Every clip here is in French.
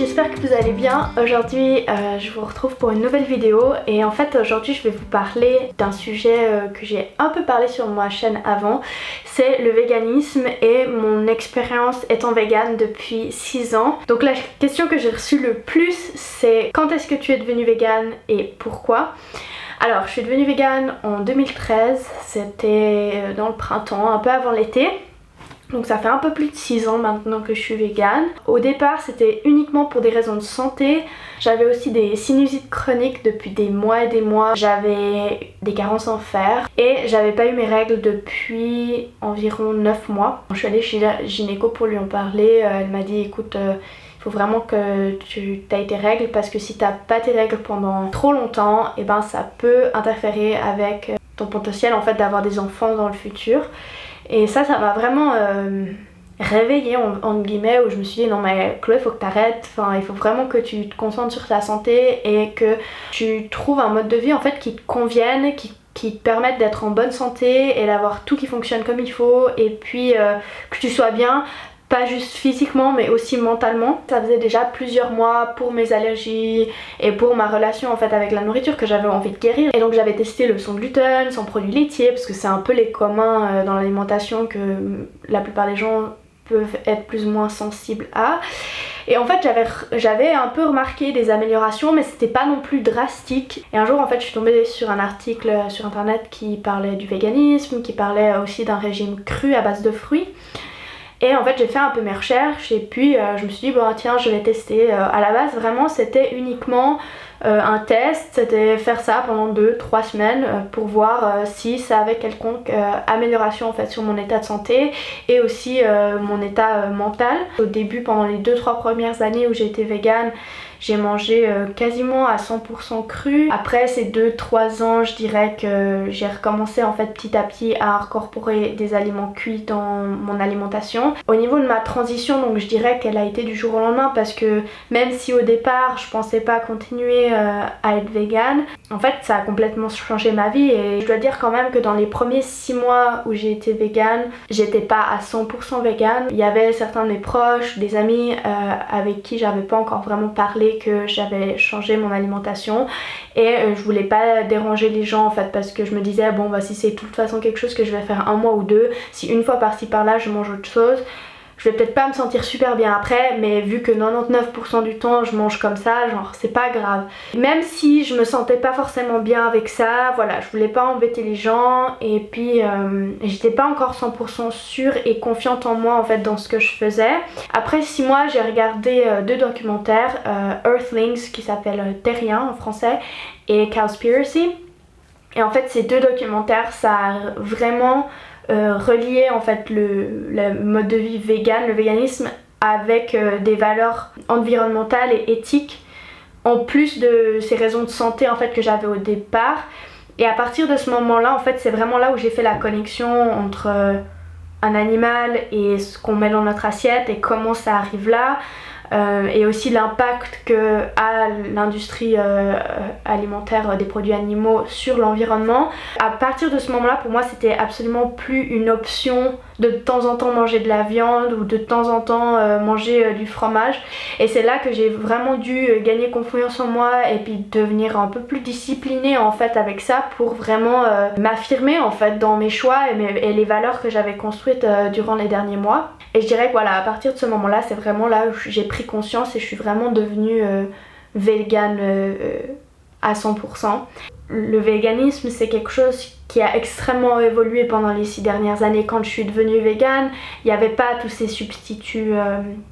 j'espère que vous allez bien. Aujourd'hui je vous retrouve pour une nouvelle vidéo et en fait aujourd'hui je vais vous parler d'un sujet que j'ai un peu parlé sur ma chaîne avant. C'est le véganisme et mon expérience étant végane depuis 6 ans. Donc la question que j'ai reçue le plus c'est quand est-ce que tu es devenue végane et pourquoi? Alors je suis devenue végane en 2013, c'était dans le printemps, un peu avant l'été. Donc ça fait un peu plus de 6 ans maintenant que je suis végane. Au départ c'était uniquement pour des raisons de santé. J'avais aussi des sinusites chroniques depuis des mois et des mois. J'avais des carences en fer et j'avais pas eu mes règles depuis environ 9 mois. Je suis allée chez la gynéco pour lui en parler. Elle m'a dit écoute, il faut vraiment que tu aies tes règles parce que si t'as pas tes règles pendant trop longtemps, et ben ça peut interférer avec ton potentiel en fait d'avoir des enfants dans le futur. Et ça m'a vraiment réveillée entre guillemets, où je me suis dit non mais Chloé, faut que t'arrêtes, enfin il faut vraiment que tu te concentres sur ta santé et que tu trouves un mode de vie en fait qui te convienne, qui te permette d'être en bonne santé et d'avoir tout qui fonctionne comme il faut, et puis que tu sois bien, pas juste physiquement mais aussi mentalement. Ça faisait déjà plusieurs mois pour mes allergies et pour ma relation en fait avec la nourriture que j'avais envie de guérir, et donc j'avais testé le sans gluten, sans produits laitiers, parce que c'est un peu les communs dans l'alimentation que la plupart des gens peuvent être plus ou moins sensibles à. Et en fait j'avais un peu remarqué des améliorations mais c'était pas non plus drastique. Et un jour en fait je suis tombée sur un article sur internet qui parlait du véganisme, qui parlait aussi d'un régime cru à base de fruits. Et en fait j'ai fait un peu mes recherches et puis je me suis dit bon tiens je vais tester. À la base vraiment c'était uniquement un test, c'était faire ça pendant 2-3 semaines pour voir si ça avait quelconque amélioration en fait sur mon état de santé et aussi mon état mental. Au début, pendant les 2-3 premières années où j'ai été végane, j'ai mangé quasiment à 100% cru. Après ces 2-3 ans, je dirais que j'ai recommencé en fait petit à petit à incorporer des aliments cuits dans mon alimentation. Au niveau de ma transition, donc je dirais qu'elle a été du jour au lendemain, parce que même si au départ je pensais pas continuer à être végane, en fait ça a complètement changé ma vie. Et je dois dire quand même que dans les premiers 6 mois où j'ai été végane, j'étais pas à 100% végane. Il y avait certains de mes proches, des amis avec qui j'avais pas encore vraiment parlé que j'avais changé mon alimentation, et je voulais pas déranger les gens en fait, parce que je me disais bon bah si c'est de toute façon quelque chose que je vais faire un mois ou deux, si une fois par-ci par-là je mange autre chose, je vais peut-être pas me sentir super bien après, mais vu que 99% du temps je mange comme ça, genre c'est pas grave. Même si je me sentais pas forcément bien avec ça, voilà, je voulais pas embêter les gens, et puis j'étais pas encore 100% sûre et confiante en moi en fait dans ce que je faisais. Après 6 mois j'ai regardé 2 documentaires, Earthlings qui s'appelle Terrien en français et Cowspiracy. Et en fait ces 2 documentaires ça a vraiment relier en fait le mode de vie vegan, le véganisme, avec des valeurs environnementales et éthiques, en plus de ces raisons de santé en fait que j'avais au départ. Et à partir de ce moment-là en fait c'est vraiment là où j'ai fait la connexion entre un animal et ce qu'on met dans notre assiette et comment ça arrive là. Et aussi l'impact que a l'industrie alimentaire des produits animaux sur l'environnement. À partir de ce moment-là, pour moi, c'était absolument plus une option de temps en temps manger de la viande ou de temps en temps manger du fromage. Et c'est là que j'ai vraiment dû gagner confiance en moi et puis devenir un peu plus disciplinée en fait avec ça, pour vraiment m'affirmer en fait dans mes choix et les valeurs que j'avais construites durant les derniers mois. Et je dirais que voilà, à partir de ce moment-là, c'est vraiment là où j'ai pris conscience et je suis vraiment devenue végane à 100%. Le véganisme, c'est quelque chose qui a extrêmement évolué pendant les 6 dernières années. Quand je suis devenue végane, il n'y avait pas tous ces substituts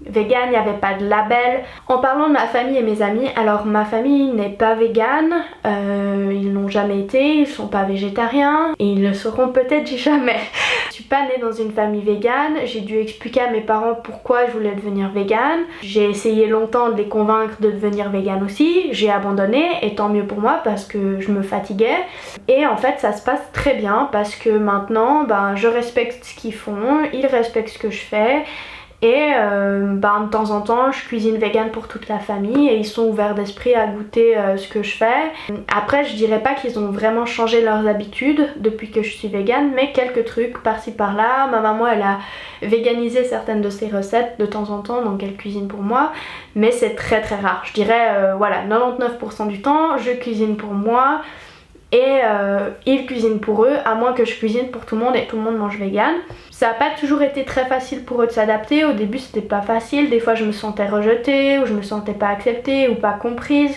véganes, il n'y avait pas de label. En parlant de ma famille et mes amis, alors ma famille n'est pas végane, ils n'ont jamais été, ils sont pas végétariens et ils ne le seront peut-être jamais. Je suis pas née dans une famille végane, j'ai dû expliquer à mes parents pourquoi je voulais devenir végane. J'ai essayé longtemps de les convaincre de devenir végane aussi, j'ai abandonné, et tant mieux pour moi parce que je me fatiguais. Et en fait ça se passe très bien parce que maintenant je respecte ce qu'ils font, ils respectent ce que je fais, Et de temps en temps je cuisine vegan pour toute la famille et ils sont ouverts d'esprit à goûter ce que je fais. Après je dirais pas qu'ils ont vraiment changé leurs habitudes depuis que je suis vegan, mais quelques trucs par-ci par-là. Ma maman elle a véganisé certaines de ses recettes de temps en temps, donc elle cuisine pour moi, mais c'est très très rare. Je dirais voilà, 99% du temps je cuisine pour moi et ils cuisinent pour eux, à moins que je cuisine pour tout le monde et tout le monde mange vegan. Ça n'a pas toujours été très facile pour eux de s'adapter. Au début c'était pas facile, des fois je me sentais rejetée ou je me sentais pas acceptée ou pas comprise.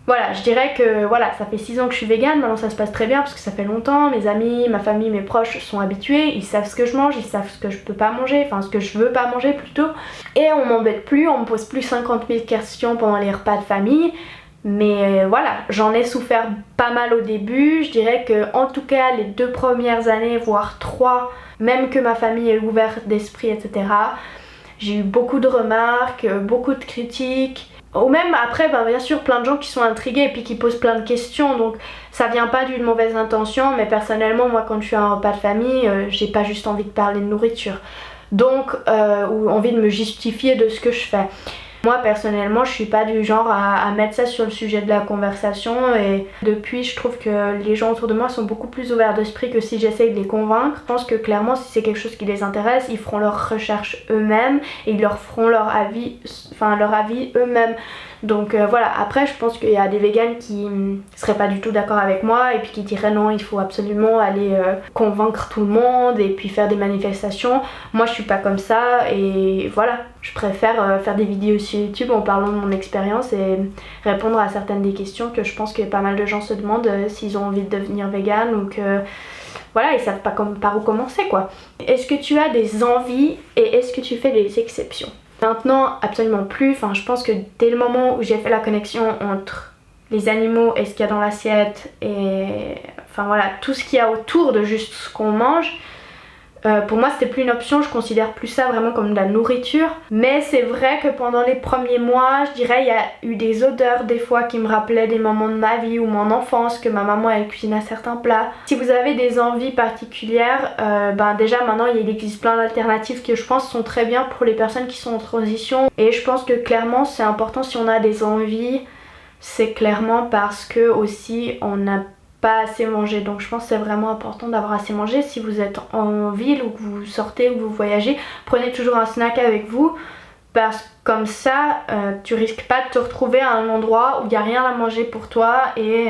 Voilà, je dirais que voilà, ça fait 6 ans que je suis végane, maintenant ça se passe très bien parce que ça fait longtemps, mes amis, ma famille, mes proches sont habitués, ils savent ce que je mange, ils savent ce que je peux pas manger, enfin ce que je veux pas manger plutôt. Et on m'embête plus, on me pose plus 50 000 questions pendant les repas de famille. Mais voilà, j'en ai souffert pas mal au début. Je dirais que en tout cas les 2 premières années, voire 3, même que ma famille est ouverte d'esprit, etc. J'ai eu beaucoup de remarques, beaucoup de critiques. Ou même après, bien sûr, plein de gens qui sont intrigués et puis qui posent plein de questions. Donc ça vient pas d'une mauvaise intention, mais personnellement, moi quand je suis à un repas de famille, j'ai pas juste envie de parler de nourriture. Donc, ou envie de me justifier de ce que je fais. Moi personnellement je suis pas du genre à mettre ça sur le sujet de la conversation et depuis je trouve que les gens autour de moi sont beaucoup plus ouverts d'esprit que si j'essaye de les convaincre. Je pense que clairement si c'est quelque chose qui les intéresse, ils feront leurs recherches eux-mêmes et ils leur feront leur avis eux-mêmes. Donc voilà, après je pense qu'il y a des véganes qui seraient pas du tout d'accord avec moi et puis qui diraient non il faut absolument aller convaincre tout le monde et puis faire des manifestations. Moi je suis pas comme ça et voilà, je préfère faire des vidéos sur YouTube en parlant de mon expérience et répondre à certaines des questions que je pense que pas mal de gens se demandent s'ils ont envie de devenir vegan ou que voilà, ils savent pas par où commencer quoi. Est-ce que tu as des envies et est-ce que tu fais des exceptions? Maintenant, absolument plus. Enfin, je pense que dès le moment où j'ai fait la connexion entre les animaux et ce qu'il y a dans l'assiette et enfin voilà, tout ce qu'il y a autour de juste ce qu'on mange, pour moi c'était plus une option, je considère plus ça vraiment comme de la nourriture. Mais c'est vrai que pendant les premiers mois, je dirais, il y a eu des odeurs des fois qui me rappelaient des moments de ma vie ou mon enfance, que ma maman elle cuisinait certains plats. Si vous avez des envies particulières, déjà maintenant il existe plein d'alternatives que je pense sont très bien pour les personnes qui sont en transition. Et je pense que clairement c'est important si on a des envies, c'est clairement parce que aussi on a pas assez mangé, donc je pense que c'est vraiment important d'avoir assez mangé. Si vous êtes en ville ou que vous sortez ou que vous voyagez, prenez toujours un snack avec vous parce que comme ça tu risques pas de te retrouver à un endroit où il n'y a rien à manger pour toi et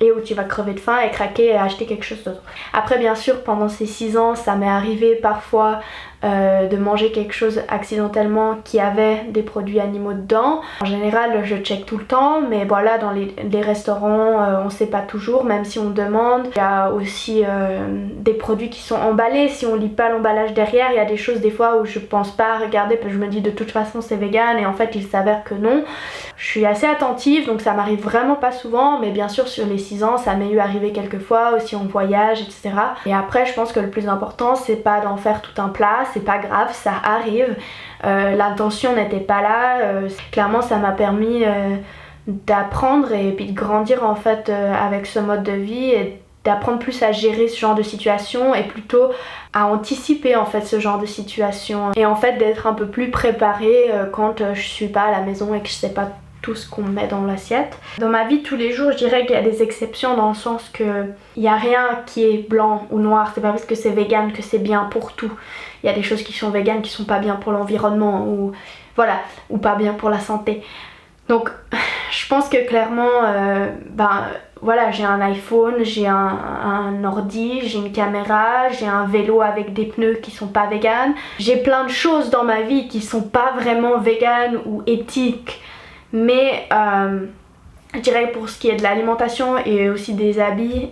où tu vas crever de faim et craquer et acheter quelque chose d'autre. Après bien sûr pendant ces 6 ans ça m'est arrivé parfois de manger quelque chose accidentellement qui avait des produits animaux dedans. En général je check tout le temps, mais voilà, dans les restaurants on sait pas toujours, même si on demande. Il y a aussi des produits qui sont emballés, si on lit pas l'emballage derrière, il y a des choses des fois où je pense pas à regarder parce que je me dis de toute façon c'est vegan et en fait il s'avère que non. Je suis assez attentive donc ça m'arrive vraiment pas souvent, mais bien sûr sur les 6 ans ça m'est eu arrivé quelques fois aussi en voyage, etc. Et après je pense que le plus important c'est pas d'en faire tout un plat, c'est pas grave, ça arrive. L'intention n'était pas là, clairement ça m'a permis d'apprendre et puis de grandir en fait avec ce mode de vie et d'apprendre plus à gérer ce genre de situation et plutôt à anticiper en fait ce genre de situation et en fait d'être un peu plus préparée quand je suis pas à la maison et que je sais pas tout ce qu'on met dans l'assiette. Dans ma vie de tous les jours, je dirais qu'il y a des exceptions dans le sens que il n'y a rien qui est blanc ou noir, c'est pas parce que c'est vegan que c'est bien pour tout. Il y a des choses qui sont véganes qui sont pas bien pour l'environnement ou voilà, ou pas bien pour la santé. Donc je pense que clairement voilà, j'ai un iPhone, j'ai un ordi, j'ai une caméra, j'ai un vélo avec des pneus qui sont pas véganes. J'ai plein de choses dans ma vie qui sont pas vraiment véganes ou éthiques, mais je dirais pour ce qui est de l'alimentation et aussi des habits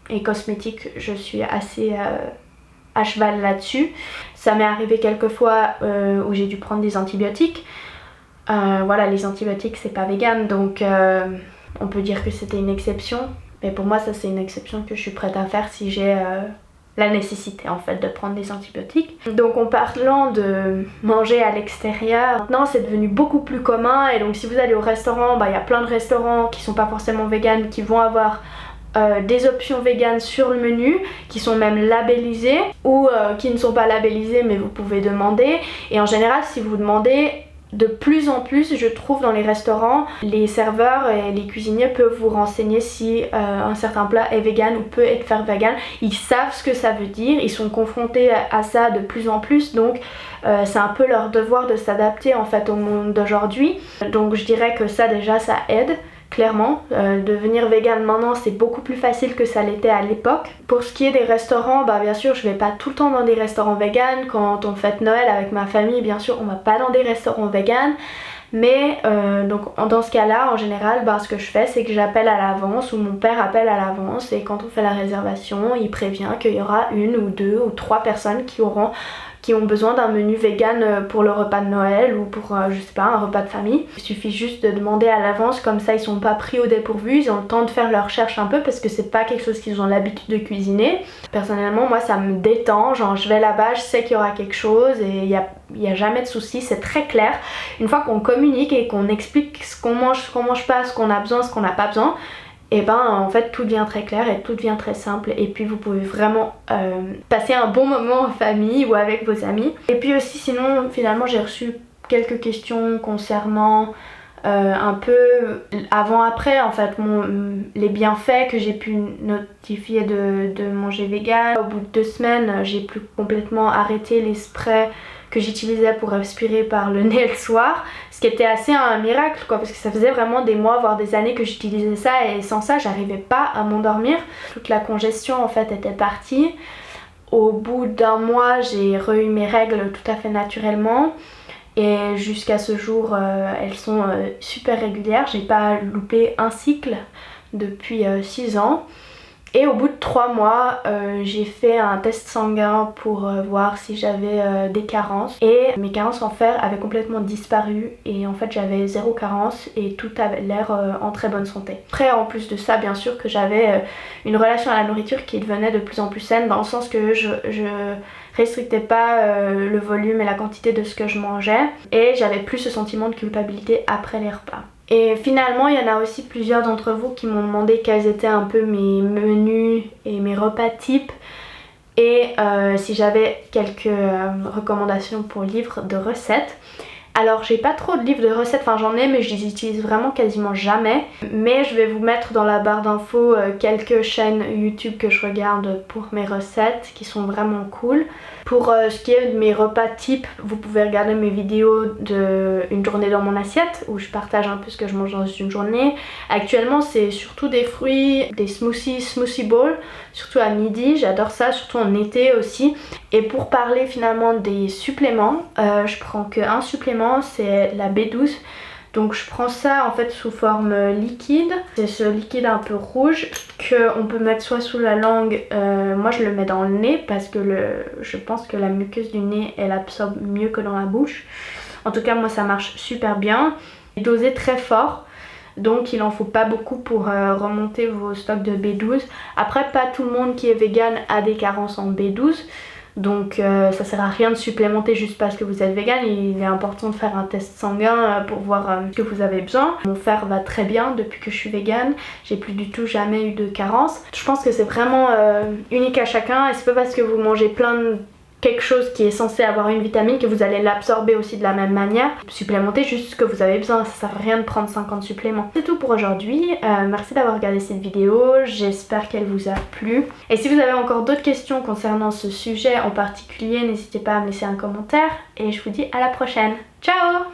et cosmétiques, je suis assez à cheval là-dessus. Ça m'est arrivé quelques fois où j'ai dû prendre des antibiotiques. Voilà, les antibiotiques c'est pas vegan, donc on peut dire que c'était une exception, mais pour moi ça c'est une exception que je suis prête à faire si j'ai la nécessité en fait de prendre des antibiotiques. Donc en parlant de manger à l'extérieur, maintenant c'est devenu beaucoup plus commun et donc si vous allez au restaurant, il y a plein de restaurants qui sont pas forcément vegan qui vont avoir des options véganes sur le menu qui sont même labellisées ou qui ne sont pas labellisées mais vous pouvez demander. Et en général si vous demandez, de plus en plus je trouve dans les restaurants, les serveurs et les cuisiniers peuvent vous renseigner si un certain plat est vegan ou peut être fait vegan. Ils savent ce que ça veut dire, ils sont confrontés à ça de plus en plus, donc c'est un peu leur devoir de s'adapter en fait au monde d'aujourd'hui. Donc je dirais que ça déjà ça aide. Clairement, devenir vegan maintenant c'est beaucoup plus facile que ça l'était à l'époque. Pour ce qui est des restaurants, bah bien sûr je vais pas tout le temps dans des restaurants vegan. Quand on fête Noël avec ma famille, bien sûr on va pas dans des restaurants vegan. Mais donc dans ce cas là en général ce que je fais c'est que j'appelle à l'avance ou mon père appelle à l'avance et quand on fait la réservation il prévient qu'il y aura 1 ou 2 ou 3 personnes qui ont besoin d'un menu vegan pour le repas de Noël ou pour je sais pas un repas de famille. Il suffit juste de demander à l'avance, comme ça ils sont pas pris au dépourvu, ils ont le temps de faire leurs recherches un peu parce que c'est pas quelque chose qu'ils ont l'habitude de cuisiner. Personnellement moi ça me détend, genre je vais là-bas, je sais qu'il y aura quelque chose et il y a jamais de soucis, c'est très clair. Une fois qu'on communique et qu'on explique ce qu'on mange pas, ce qu'on a besoin, ce qu'on n'a pas besoin, et en fait tout devient très clair et tout devient très simple et puis vous pouvez vraiment passer un bon moment en famille ou avec vos amis. Et puis aussi sinon finalement j'ai reçu quelques questions concernant un peu avant-après en fait les bienfaits que j'ai pu notifier de manger vegan. Au bout de 2 semaines j'ai pu complètement arrêter les sprays que j'utilisais pour respirer par le nez le soir, ce qui était assez un miracle quoi, parce que ça faisait vraiment des mois voire des années que j'utilisais ça et sans ça j'arrivais pas à m'endormir. Toute la congestion en fait était partie. Au bout d'1 mois j'ai eu mes règles tout à fait naturellement et jusqu'à ce jour elles sont super régulières, j'ai pas loupé un cycle depuis 6 ans. Et au bout de 3 mois, j'ai fait un test sanguin pour voir si j'avais des carences. Et mes carences en fer avaient complètement disparu. Et en fait j'avais 0 carence et tout avait l'air en très bonne santé. Après en plus de ça bien sûr que j'avais une relation à la nourriture qui devenait de plus en plus saine. Dans le sens que je restrictais pas le volume et la quantité de ce que je mangeais. Et j'avais plus ce sentiment de culpabilité après les repas. Et finalement il y en a aussi plusieurs d'entre vous qui m'ont demandé quels étaient un peu mes menus et mes repas types et si j'avais quelques recommandations pour livres de recettes. Alors j'ai pas trop de livres de recettes, enfin j'en ai mais je les utilise vraiment quasiment jamais. Mais je vais vous mettre dans la barre d'infos quelques chaînes YouTube que je regarde pour mes recettes qui sont vraiment cool. Pour ce qui est de mes repas types, vous pouvez regarder mes vidéos de une journée dans mon assiette où je partage un peu ce que je mange dans une journée. Actuellement c'est surtout des fruits, des smoothie bowls, surtout à midi, j'adore ça, surtout en été aussi. Et pour parler finalement des suppléments, je prends qu'un supplément, c'est la B12. Donc je prends ça en fait sous forme liquide. C'est ce liquide un peu rouge qu'on peut mettre soit sous la langue, moi je le mets dans le nez parce que je pense que la muqueuse du nez elle absorbe mieux que dans la bouche. En tout cas moi ça marche super bien. Il est dosé très fort. Donc il en faut pas beaucoup pour remonter vos stocks de B12. Après pas tout le monde qui est vegan a des carences en B12. Donc ça sert à rien de supplémenter juste parce que vous êtes vegan. Il est important de faire un test sanguin pour voir ce que vous avez besoin. Mon fer va très bien depuis que je suis vegan. J'ai plus du tout jamais eu de carence. Je pense que c'est vraiment unique à chacun et c'est pas parce que vous mangez quelque chose qui est censé avoir une vitamine que vous allez l'absorber aussi de la même manière. Supplémentez juste ce que vous avez besoin, ça sert à rien de prendre 50 suppléments. C'est tout pour aujourd'hui, merci d'avoir regardé cette vidéo, j'espère qu'elle vous a plu. Et si vous avez encore d'autres questions concernant ce sujet en particulier, n'hésitez pas à me laisser un commentaire et je vous dis à la prochaine. Ciao!